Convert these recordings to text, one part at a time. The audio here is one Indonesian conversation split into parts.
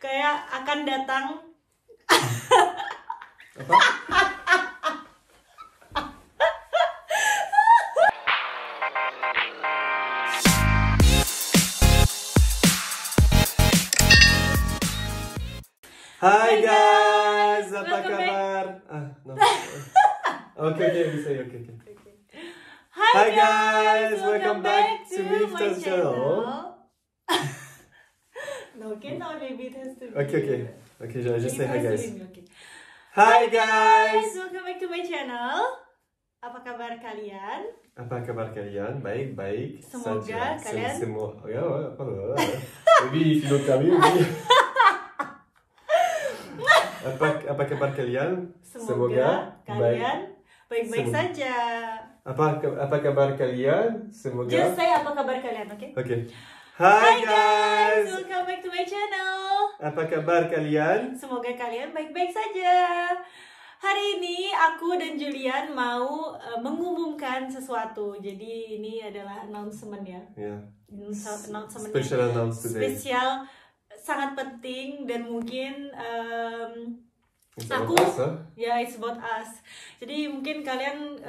kayak akan datang. Apa? Hai guys, apa kabar? No. Okay, we say okay. Hi guys, welcome back to Miftah's channel. No, cannot, maybe it has to be. Okay, just say hi guys. Okay. Hi guys. Welcome back to my channel. Apa kabar kalian? Apa kabar kalian? Baik. Semoga kalian. Maybe if you don't come in. Apa kabar kalian? Semoga kalian baik-baik saja. Apa kabar kalian? Semoga. Just say apa kabar kalian, oke? Okay. Hi guys. Welcome back to my channel. Apa kabar kalian? Semoga kalian baik-baik saja. Hari ini aku dan Julian mau mengumumkan sesuatu. Jadi ini adalah announcement ya. Yeah. Announcement. Special announcement today. Spesial, sangat penting dan mungkin It's aku about us, huh? ya it's about us. Jadi mungkin kalian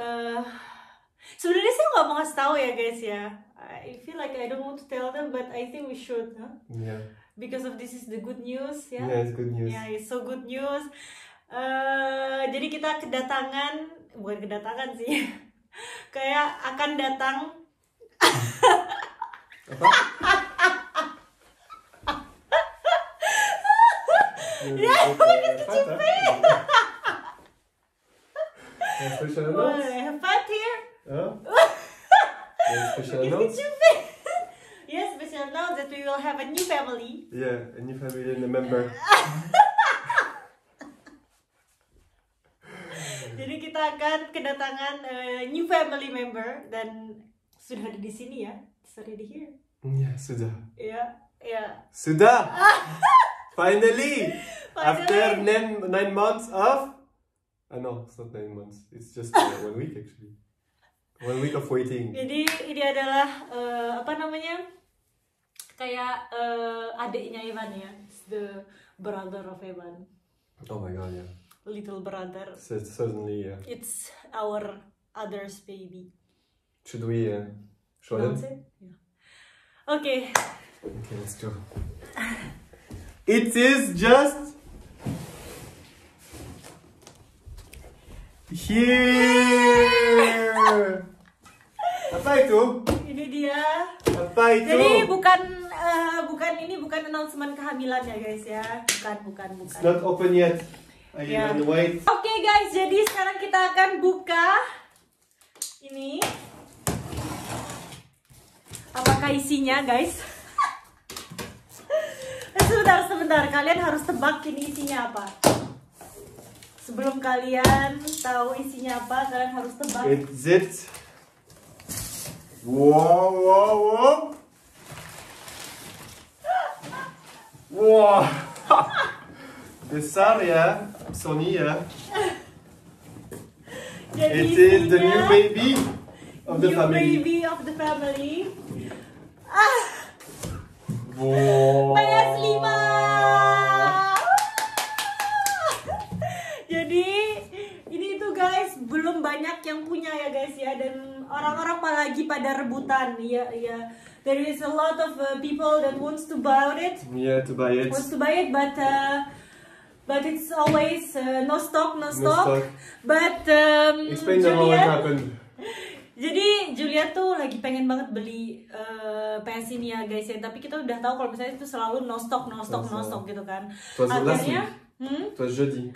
sebenarnya sih nggak mau ngasih tahu ya guys ya. I feel like I don't want to tell them, but I think we should, huh? Yeah. Because of this is the good news, ya. Yeah, it's good news. Yeah, it's so good news. Jadi kita bukan kedatangan sih, kayak akan datang. Apa? Ya, look Special Well, announcement. have fun here. Huh? Special announcement. Yes, special announce that we will have a new family. Yeah, a new family and a member. Jadi kita akan kedatangan new family member dan sudah ada di sini ya. It's already here. Yeah, sudah. Ya. Sudah! Finally! After 9 months of... no, it's not 9 months. It's just 1 week actually. 1 week of waiting. Jadi ini adalah kayak adiknya Evan ya. It's the brother of Evan. Oh my god, yeah. Little brother. Certainly, yeah. It's our other's baby. Should we show them? Announce it? Yeah. Okay. Okay, let's go. It is just here. Apa itu? Ini dia. Apa itu? Jadi bukan announcement kehamilan ya guys ya. Bukan. It's not open yet. I Yeah. even wait. Oke guys, jadi sekarang kita akan buka ini. Apakah isinya guys? Sebentar, kalian harus tebak ini isinya apa. Sebelum kalian tahu isinya apa, kalian harus tebak. It's it. Wow. Wow. Besar ya, Sony ya. Jadi It is the isinya new baby of the new family. baby of the family. Wow. PS5. Jadi ini tuh guys belum banyak yang punya ya guys ya, dan orang-orang malah lagi pada rebutan. Iya. There is a lot of people that wants to buy it. Yeah, to buy it. Wants to buy it, but it's always no stock. stock. But Explain them how it happened. jadi Julia tuh lagi pengen banget beli PS ini ya guys ya, tapi kita udah tahu kalau misalnya itu selalu no stock gitu kan. Was last Akhirnya It was jeudi,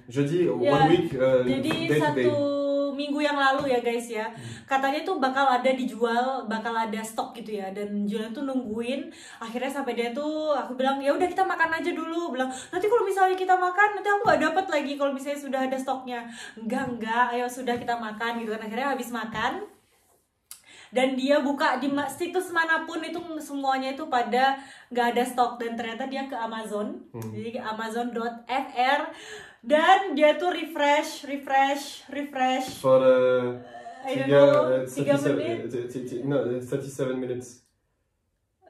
ya, 1 week. jadi day to day. 1 minggu yang lalu ya guys ya, katanya tuh bakal ada dijual, bakal ada stok gitu ya, dan Julia tuh nungguin. Akhirnya sampai dia tuh, aku bilang ya udah kita makan aja dulu, bilang nanti kalau misalnya kita makan nanti aku nggak dapat lagi kalau misalnya sudah ada stoknya. Enggak, ayo sudah kita makan gitu kan. Akhirnya habis makan dan dia buka di situs manapun itu semuanya itu pada nggak ada stok, dan ternyata dia ke Amazon. Jadi ke amazon.fr dan dia tuh refresh For I don't know, 37 minutes.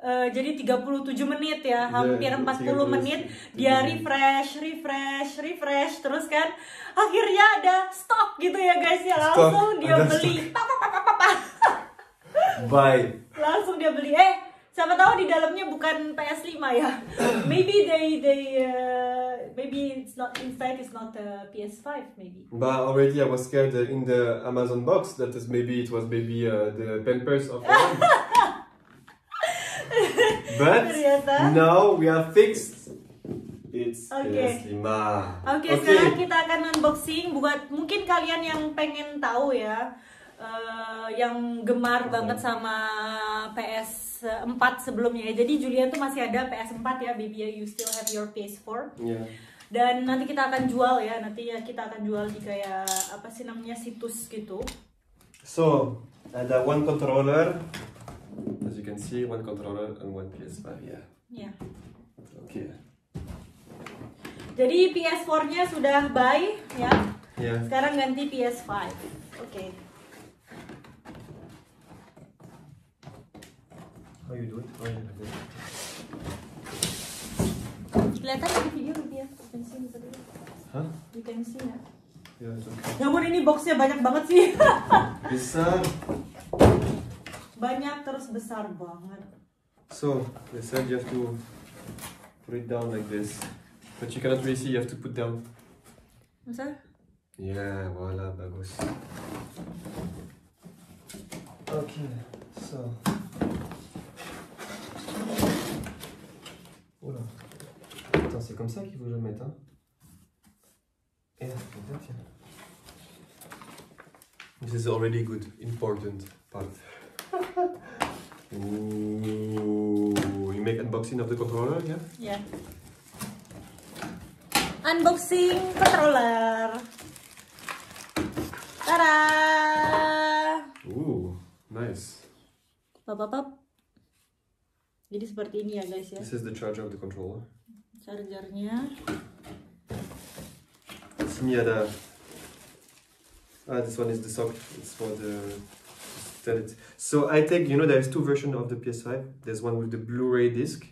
Jadi 37 menit ya, hampir 40 menit dia refresh, terus kan akhirnya ada stok gitu ya guys ya, langsung dia beli. Bye. Langsung dia beli. Siapa tahu di dalamnya bukan PS5 ya. Maybe maybe it's not inside, it's not PS5 maybe. But already I was scared in the Amazon box that maybe it was the Pampers of one. But now we are fixed. It's PS5. Oke, sekarang kita akan unboxing buat mungkin kalian yang pengen tahu ya, yang gemar banget sama PS4 sebelumnya. Jadi Julian tuh masih ada PS4 ya, baby, you still have your PS4. Yeah. Dan nanti kita akan jual ya, kita akan jual di kayak apa sih namanya, situs gitu. So, ada one controller. As you can see, one controller and one PS5, yeah. Yeah. Okay. Jadi PS4-nya sudah buy ya. Yeah. Sekarang ganti PS5. Oke. How you do it? Oh, yeah, like that. Kelihatan di video ya. You can see tadi. Hah? You can see ya. Yeah, it's okay. Namun ini boxnya banyak banget sih. Besar. Banyak terus besar banget. So, they said you have to put it down like this. But you cannot really see, you have to put down. Masa? Yeah, voila, bagus. Okay, so. Oula. Attends, c'est comme ça qu'il faut que je le mette, hein? Yeah, like that, yeah. This is already good, important part. Ooh, you make unboxing of the controller, yeah? Yeah. Unboxing controller. Tada! Ooh, nice. Pop. Jadi seperti ini ya guys ya. This is the charger of the controller. Chargernya. Sini ada. This one is the socket. It's for the. So I take, there's two versions of the PS5. There's one with the Blu-ray disc,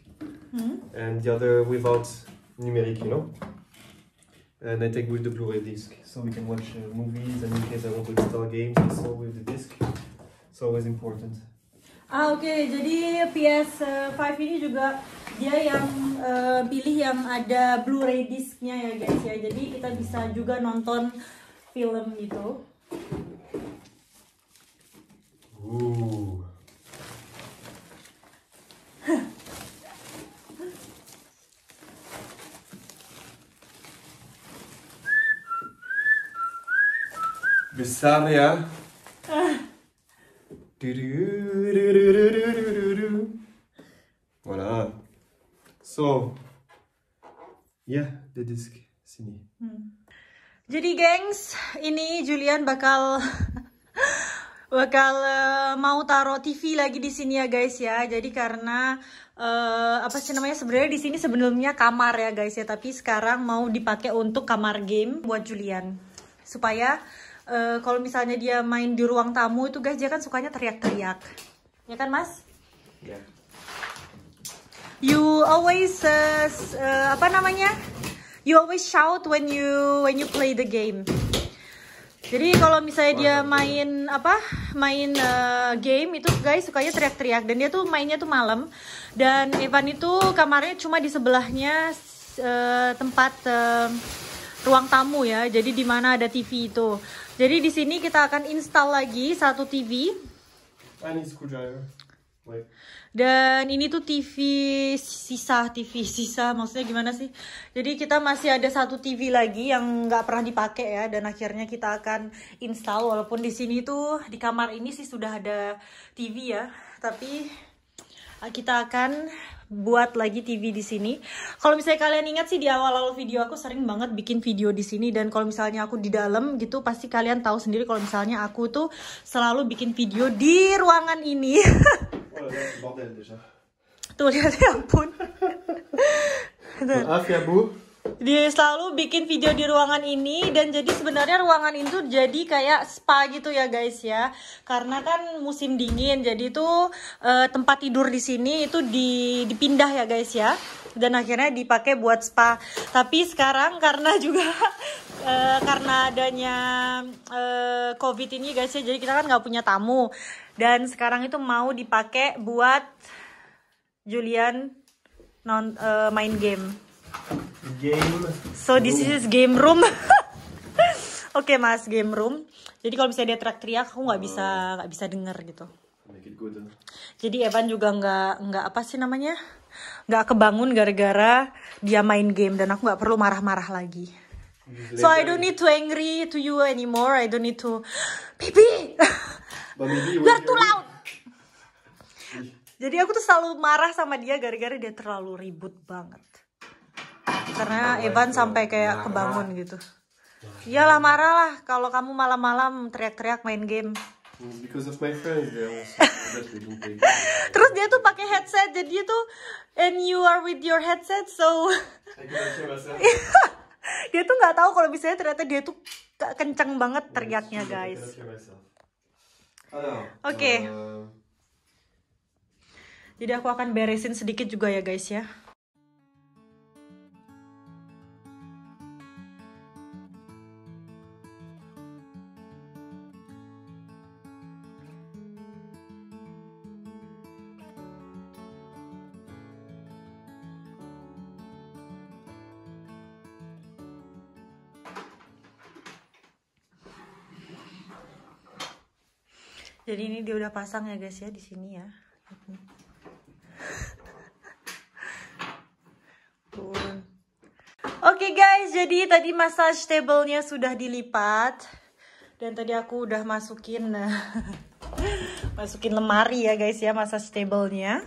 and the other without numeric, And I take with the Blu-ray disc, so we can watch movies, and in case I want to install games, also with the disc. It's always important. Oke. Jadi PS5 ini juga dia yang pilih yang ada Blu-ray disc-nya ya guys ya. Jadi kita bisa juga nonton film gitu. Ooh. Besar ya. Voilà. So, yeah, the disc sini. Jadi gengs, ini Julian bakal mau taruh TV lagi di sini ya guys ya. Jadi karena sebenarnya di sini sebelumnya kamar ya guys ya, tapi sekarang mau dipakai untuk kamar game buat Julian. Supaya kalau misalnya dia main di ruang tamu itu guys, dia kan sukanya teriak-teriak. Ya kan, Mas? Yeah. You always You always shout when you play the game. Jadi kalau misalnya dia main game itu guys sukanya teriak-teriak, dan dia tuh mainnya tuh malam, dan Evan itu kamarnya cuma di sebelahnya tempat ruang tamu ya. Jadi di mana ada TV itu. Jadi di sini kita akan install lagi satu TV. I need screwdriver. Wait. Dan ini tuh TV sisa, maksudnya gimana sih? Jadi kita masih ada satu TV lagi yang nggak pernah dipakai ya, dan akhirnya kita akan install. Walaupun di sini tuh di kamar ini sih sudah ada TV ya, tapi kita akan buat lagi TV di sini. Kalau misalnya kalian ingat sih di awal-awal video aku sering banget bikin video di sini, dan kalau misalnya aku di dalam gitu pasti kalian tahu sendiri kalau misalnya aku tuh selalu bikin video di ruangan ini. Oh, c'est bordel déjà. Tuh lihat ya ampun. Maaf ya Bu. Dia selalu bikin video di ruangan ini, dan jadi sebenarnya ruangan itu jadi kayak spa gitu ya guys ya. Karena kan musim dingin, jadi tuh tempat tidur di sini itu dipindah ya guys ya. Dan akhirnya dipakai buat spa. Tapi sekarang karena juga karena adanya COVID ini guys ya, jadi kita kan nggak punya tamu. Dan sekarang itu mau dipakai buat Julian main game. So this is game room. Oke mas, game room. Jadi kalau misalnya dia teriak-teriak, aku nggak bisa denger gitu. Jadi Evan juga nggak apa sih namanya, nggak kebangun gara-gara dia main game, dan aku nggak perlu marah-marah lagi. So I don't need to angry to you anymore. I don't need to, Bibi, you're too loud. Jadi aku tuh selalu marah sama dia gara-gara dia terlalu ribut banget. Karena Evan sampai kayak kebangun gitu. Iyalah marah lah kalau kamu malam-malam teriak-teriak main game. Because of my friends, Terus dia tuh pakai headset, jadi tuh and you are with your headset, so dia tuh nggak tahu kalau misalnya ternyata dia tuh kenceng banget teriaknya guys. Oke. Jadi aku akan beresin sedikit juga ya guys ya. Jadi ini dia udah pasang ya guys ya di sini ya. Oke guys, jadi tadi massage table-nya sudah dilipat, dan tadi aku udah masukin lemari ya guys ya massage table-nya.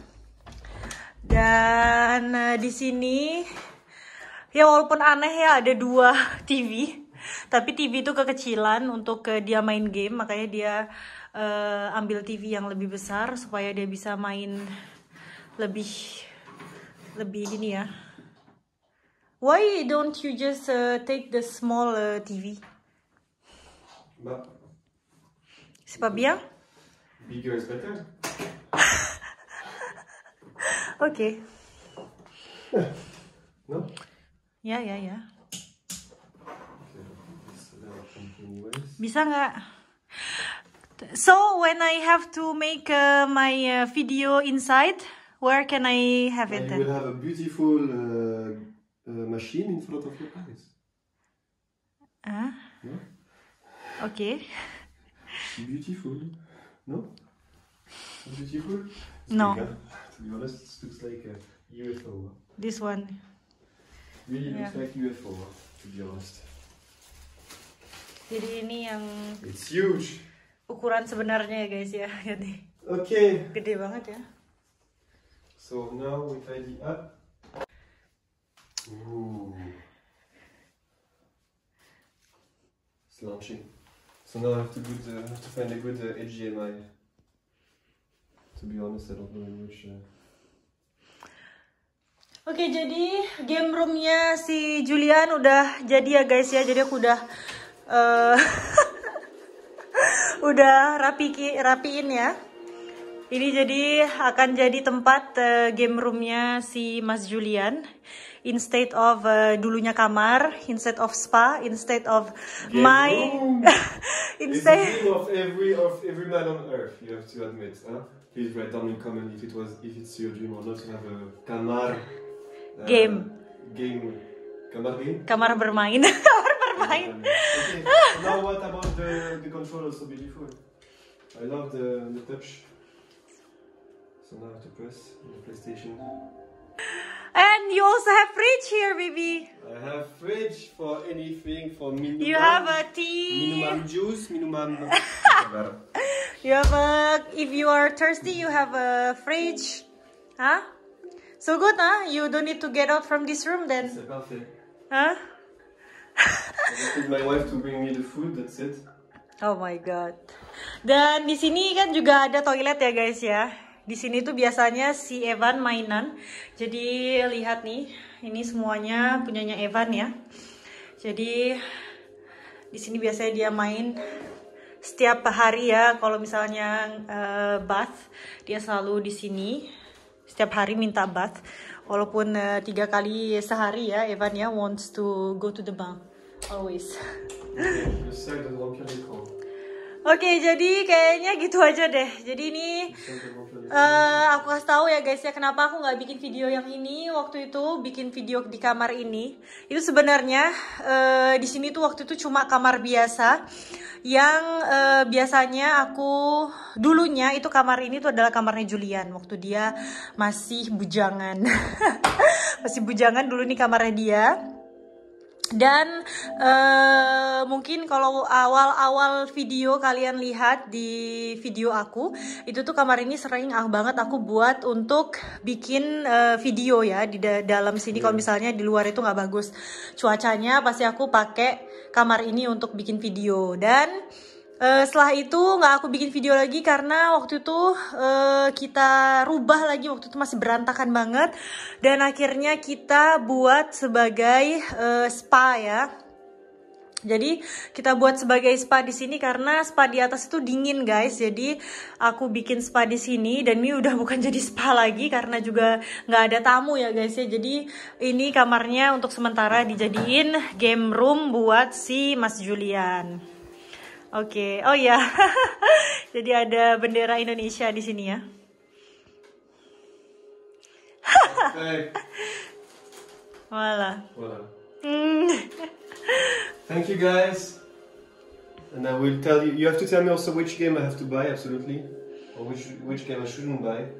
Dan di sini ya walaupun aneh ya ada 2 TV, tapi TV itu kekecilan untuk dia main game, makanya dia ambil TV yang lebih besar supaya dia bisa main lebih ini ya. Why don't you just take the small TV? Bah, C'est pas bien? bigger is better. Okay. No? Ya. Bisa nggak? So when I have to make my video inside, where can I have it You then? will have a beautiful machine in front of your eyes. Ah, No? okay. Beautiful. No? So beautiful? No. Big, huh? To be honest, it looks like a UFO. This one. Really Yeah. looks like UFO, to be honest. Jadi ini yang It's huge. ukuran sebenarnya ya guys ya. Jadi Okay. gede banget ya. So now we tidy up. Ooh. It's launching. So now I have to find a good HDMI. To be honest, I don't know in which. Oke, jadi game roomnya si Julian udah jadi ya guys ya. Jadi aku udah udah rapiin ya. Ini jadi akan jadi tempat game roomnya si Mas Julian. Instead of dulunya kamar, instead of spa, instead of Game my room. It's the dream of every man on earth. You have to admit, huh? Please write down in comment if it's your dream or not to have a kamar game. Kamar game. Kamar bermain. Kamar bermain. Okay. Now what about the controller? So beautiful. I love the touch. So now I have to press the PlayStation. And you also have fridge here, baby. I have fridge for anything, for minimum. You have a tea. Minimum juice, minimum. You have if you are thirsty, you have a fridge. Huh? So good, huh? You don't need to get out from this room then. C'est parfait. Huh? I just need my wife to bring me the food, that's it. Oh my god. Dan di sini kan juga ada toilet ya guys ya. Di sini tuh biasanya si Evan mainan. Jadi lihat nih, ini semuanya punyanya Evan ya. Jadi di sini biasanya dia main setiap hari ya. Kalau misalnya bath, dia selalu di sini. Setiap hari minta bath. Walaupun 3 kali sehari ya, Evan ya wants to go to the bath always. Oke, jadi kayaknya gitu aja deh. Jadi ini aku kasih tahu ya guys ya, kenapa aku nggak bikin video yang ini waktu itu, bikin video di kamar ini. Itu sebenarnya di sini tuh waktu itu cuma kamar biasa yang biasanya aku dulunya itu kamar ini tuh adalah kamarnya Julian waktu dia masih bujangan. Masih bujangan dulu nih kamarnya dia. Dan mungkin kalau awal-awal video kalian lihat di video aku, itu tuh kamar ini sering banget aku buat untuk bikin video ya di dalam sini. Kalau misalnya di luar itu nggak bagus cuacanya, pasti aku pakai kamar ini untuk bikin video. Dan setelah itu nggak aku bikin video lagi karena waktu itu kita rubah lagi, waktu itu masih berantakan banget, dan akhirnya kita buat sebagai spa ya. Jadi kita buat sebagai spa di sini karena spa di atas itu dingin guys. Jadi aku bikin spa di sini, dan ini udah bukan jadi spa lagi karena juga nggak ada tamu ya guys ya. Jadi ini kamarnya untuk sementara dijadiin game room buat si Mas Julian. Oke, oh ya, jadi ada bendera Indonesia di sini ya. Voilà. Thank you guys. And I will tell you. You have to tell me also which game I have to buy, absolutely, or which game I shouldn't buy,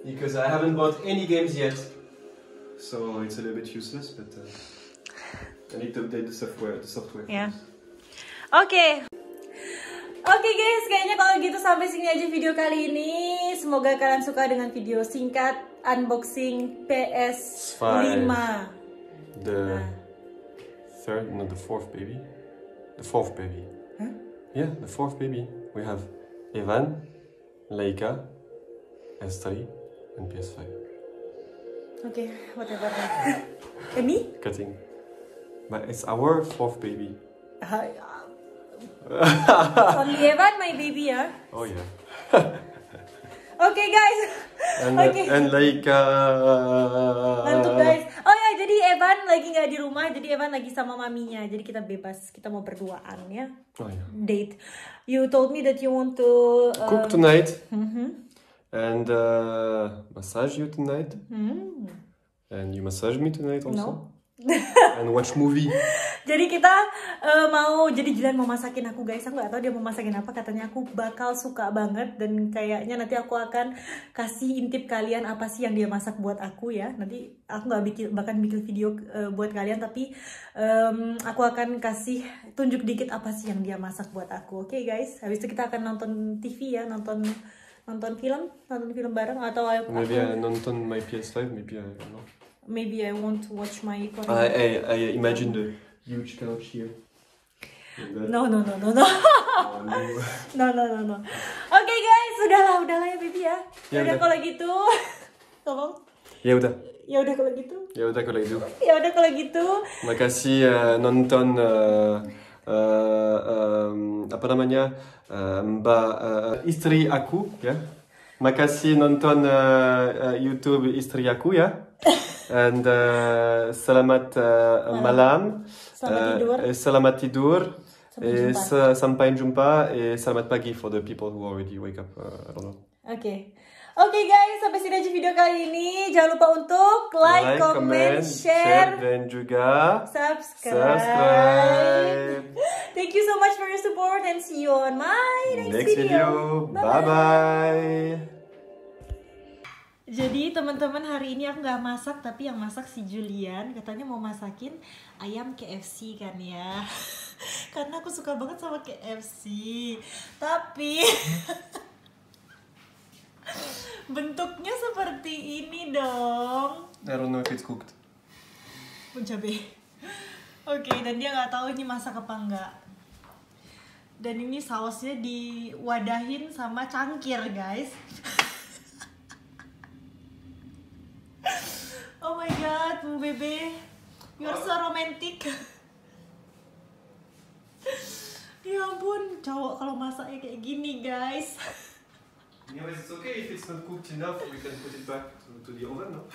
because I haven't bought any games yet, so it's a little bit useless. But I need to update the software. Yeah. Oke guys, kayaknya kalau gitu sampai sini aja video kali ini. Semoga kalian suka dengan video singkat unboxing PS5. The fourth baby. The fourth baby. Huh? Yeah, the fourth baby. We have Evan, Leica, S3, and PS5. Okay, whatever. Me? Cutting. But it's our fourth baby. Only Evan, my baby ya. Oh yeah. Oke guys. And Leica. Mantap guys. Oh ya, jadi Evan lagi nggak di rumah, jadi Evan lagi sama maminya. Jadi kita bebas, kita mau berduaan ya. Oh yeah. Date. You told me that you want to cook tonight. And massage you tonight. And you massage me tonight also. No. And watch movie. Jadi kita jadi Julian mau masakin aku guys. Aku nggak tahu dia mau masakin apa. Katanya aku bakal suka banget, dan kayaknya nanti aku akan kasih intip kalian apa sih yang dia masak buat aku ya. Nanti aku nggak bahkan bikin video buat kalian, tapi aku akan kasih tunjuk dikit apa sih yang dia masak buat aku. Oke guys. Habis itu kita akan nonton TV ya, nonton film bareng, atau maybe I nonton my PS5, maybe I don't know. Maybe I want to watch my Korean. I imagine the huge couch here. No. No. Oke guys, udahlah ya baby ya. Ya udah kalau gitu. Tolong. Ya udah. Ya udah kalau gitu. Ya udah kalau gitu. Makasih nonton apa namanya? Istri aku ya. Makasih nonton YouTube istri aku ya. And selamat malam. Selamat tidur. Sampai jumpa. Selamat pagi for the people who already wake up. I don't know. Oke guys, sampai sini aja video kali ini. Jangan lupa untuk like, comment, share, dan juga subscribe. Thank you so much for your support, and see you on my next video. Bye-bye. Jadi teman-teman, hari ini aku nggak masak, tapi yang masak si Julian. Katanya mau masakin ayam KFC kan ya. Karena aku suka banget sama KFC. Tapi bentuknya seperti ini dong. I don't know if it's cooked. Cabai. Oke, dan dia nggak tahu ini masak apa enggak. Dan ini sausnya diwadahin sama cangkir guys. masakmu, Bebe. You're so romantic. Ya ampun, cowok kalau masaknya kayak gini, guys. Yeah, but it's okay if it's not cooked enough. We can put it back to the oven, no?